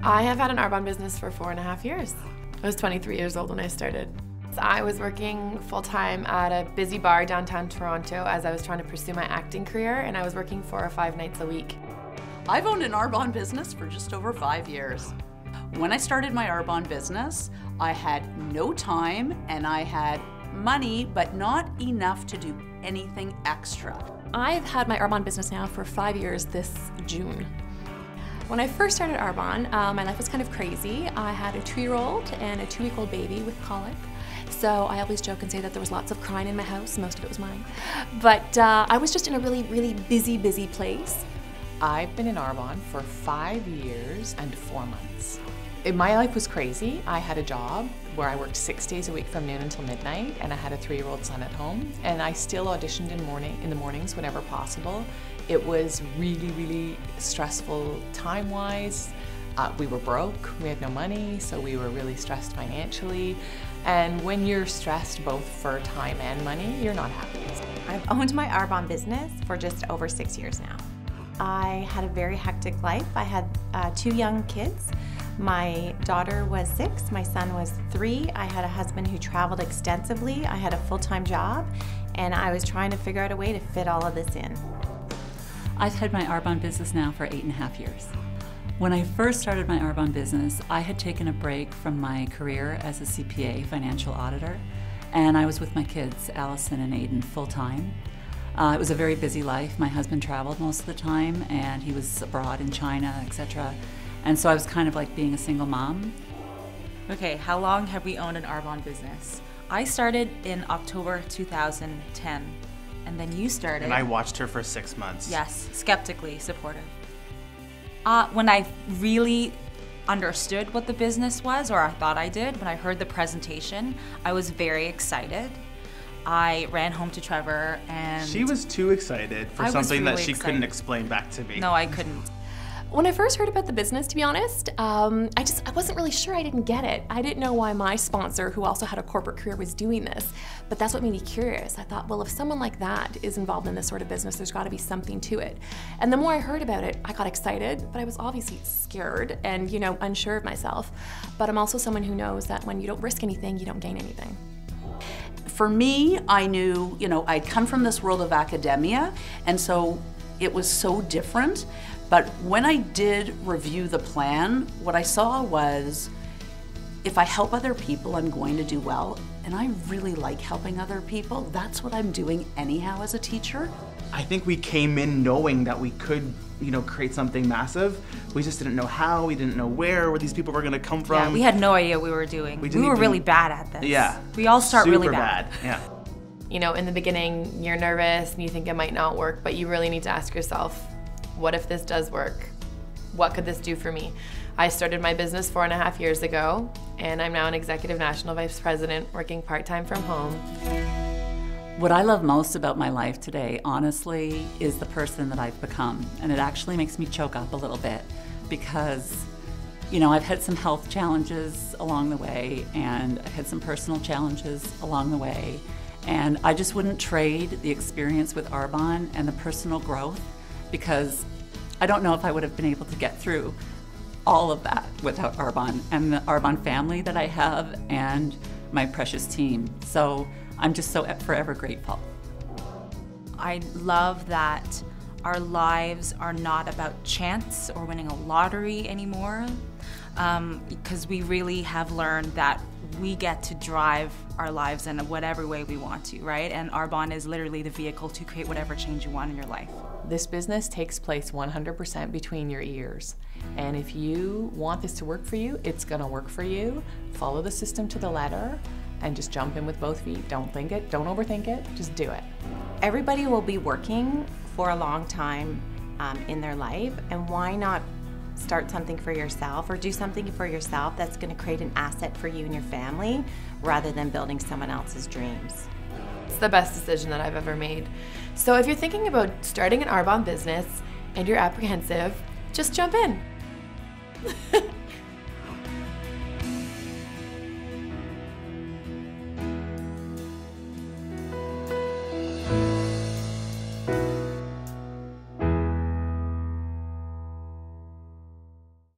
I have had an Arbonne business for 4.5 years. I was 23 years old when I started. I was working full-time at a busy bar downtown Toronto as I was trying to pursue my acting career, and I was working 4 or 5 nights a week. I've owned an Arbonne business for just over 5 years. When I started my Arbonne business, I had no time and I had money, but not enough to do anything extra. I've had my Arbonne business now for 5 years this June. When I first started Arbonne, my life was kind of crazy. I had a 2-year-old and a 2-week-old baby with colic. So I always joke and say that there was lots of crying in my house, most of it was mine. But I was just in a really busy place. I've been in Arbonne for 5 years and 4 months. My life was crazy. I had a job where I worked 6 days a week from noon until midnight, and I had a 3-year-old son at home, and I still auditioned in the mornings whenever possible. It was really stressful time-wise. We were broke, we had no money, so we were really stressed financially. And when you're stressed both for time and money, you're not happy. I've owned my Arbonne business for just over 6 years now. I had a very hectic life. I had 2 young kids. My daughter was 6, my son was 3. I had a husband who traveled extensively. I had a full-time job, and I was trying to figure out a way to fit all of this in. I've had my Arbonne business now for 8.5 years. When I first started my Arbonne business, I had taken a break from my career as a CPA, financial auditor, and I was with my kids, Allison and Aiden, full-time. It was a very busy life. My husband traveled most of the time, and he was abroad in China, etc. And so I was kind of like being a single mom. Okay, how long have we owned an Arbonne business? I started in October 2010, and then you started. And I watched her for 6 months. Yes, skeptically supportive. When I really understood what the business was, or I thought I did, when I heard the presentation, I was very excited. I ran home to Trevor and... She was too excited for something that she couldn't explain back to me. No, I couldn't. When I first heard about the business, to be honest, I wasn't really sure. I didn't get it. I didn't know why my sponsor, who also had a corporate career, was doing this. But that's what made me curious. I thought, well, if someone like that is involved in this sort of business, there's got to be something to it. And the more I heard about it, I got excited, but I was obviously scared and, unsure of myself. But I'm also someone who knows that when you don't risk anything, you don't gain anything. For me, I knew, I'd come from this world of academia, and so it was so different. But when I did review the plan, what I saw was, if I help other people, I'm going to do well. And I really like helping other people. That's what I'm doing anyhow as a teacher. I think we came in knowing that we could, create something massive. We just didn't know how, we didn't know where these people were gonna come from. Yeah, we had no idea what we were doing. We were really bad at this. Yeah. We all start Super really bad. Yeah. In the beginning, you're nervous and you think it might not work, but you really need to ask yourself, what if this does work? What could this do for me? I started my business 4.5 years ago, and I'm now an executive national vice president working part-time from home. What I love most about my life today, honestly, is the person that I've become. And it actually makes me choke up a little bit because, I've had some health challenges along the way, and I've had some personal challenges along the way. And I just wouldn't trade the experience with Arbonne and the personal growth, because I don't know if I would have been able to get through all of that without Arbonne and the Arbonne family that I have and my precious team. So I'm just so forever grateful. I love that our lives are not about chance or winning a lottery anymore, because we really have learned that we get to drive our lives in whatever way we want to, right? And Arbonne is literally the vehicle to create whatever change you want in your life. This business takes place 100% between your ears. And if you want this to work for you, it's gonna work for you. Follow the system to the letter and just jump in with both feet. Don't think it, don't overthink it, just do it. Everybody will be working for a long time in their life, and why not start something for yourself or do something for yourself that's going to create an asset for you and your family rather than building someone else's dreams. It's the best decision that I've ever made. So if you're thinking about starting an Arbonne business and you're apprehensive, just jump in.